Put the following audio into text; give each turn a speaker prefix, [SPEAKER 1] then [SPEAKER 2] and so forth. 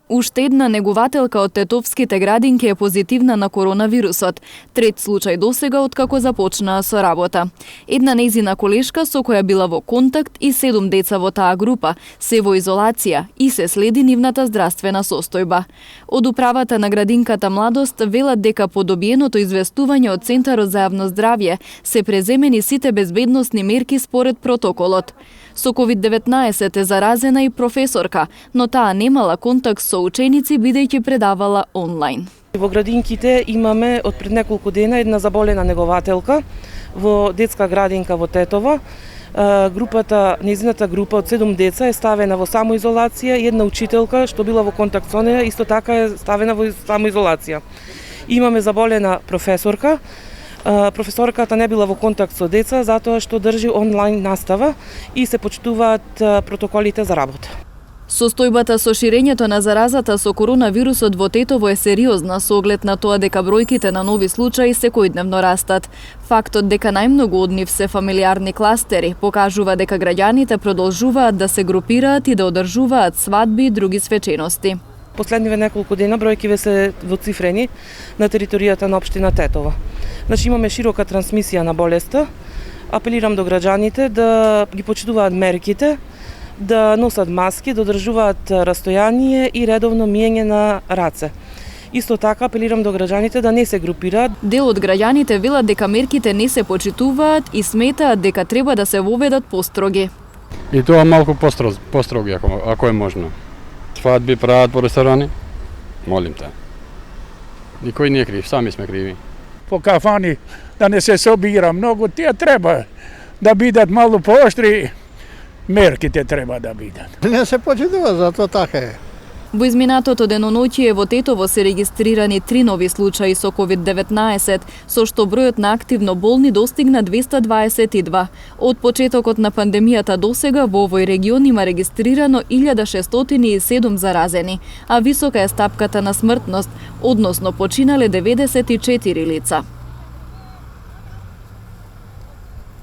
[SPEAKER 1] Уште една негувателка од тетовските градинки е позитивна на коронавирусот. Трет случај досега откако започнаа со работа. Една нејзина колешка со која била во контакт и 7 деца во таа група се во изолација и се следи нивната здравствена состојба. Од управата на градинката Младост велат дека по добиеното известување од Центарот за јавно здравје се преземени сите безбедносни мерки според протоколот. Со COVID-19 е заразена и професорка, но таа немала контакт со ученици бидејќи предавала онлайн.
[SPEAKER 2] Во градинките имаме од пред неколку дена една заболена негователка во детска градинка во Тетово. Нејзината група од 7 деца е ставена во самоизолација и една учителка што била во контакт со неја исто така е ставена во самоизолација. Имаме заболена професорка. Професорката не била во контакт со деца затоа што држи онлайн настава и се почитуваат протоколите за работа.
[SPEAKER 1] Состојбата со ширењето на заразата со коронавирусот во Тетово е сериозна со оглед на тоа дека бројките на нови случаи секојдневно растат. Фактот дека најмногу од нив се фамилиарни кластери покажува дека граѓаните продолжуваат да се групираат и да одржуваат свадби и други свечености.
[SPEAKER 2] Последниве неколку дена бројкиве се двоцифрени на територијата на општина Тетово. Значи имаме широка трансмисија на болеста. Апелирам до граѓаните да ги почитуваат мерките, да носат маски, да одржуваат растојание и редовно миење на раце. Исто така апелирам до граѓаните да не се групираат.
[SPEAKER 1] Дел од граѓаните велат дека мерките не се почитуваат и сметаат дека треба да се воведат построги.
[SPEAKER 3] И тоа малку построги ако е можно. Свадби прават по ресторани? Молим те. Никој не е крив, сами сме криви.
[SPEAKER 4] По кафани да не се собира многу, тие треба да бидат малку поштри, мерките треба да бидат.
[SPEAKER 5] Не се почитува, затоа така е.
[SPEAKER 1] Во изминатото деноноќие во Тетово се регистрирани 3 нови случаи со COVID-19, со што бројот на активно болни достигна 222. Од почетокот на пандемијата досега во овој регион има регистрирано 1607 заразени, а висока е стапката на смртност, односно починале 94 лица.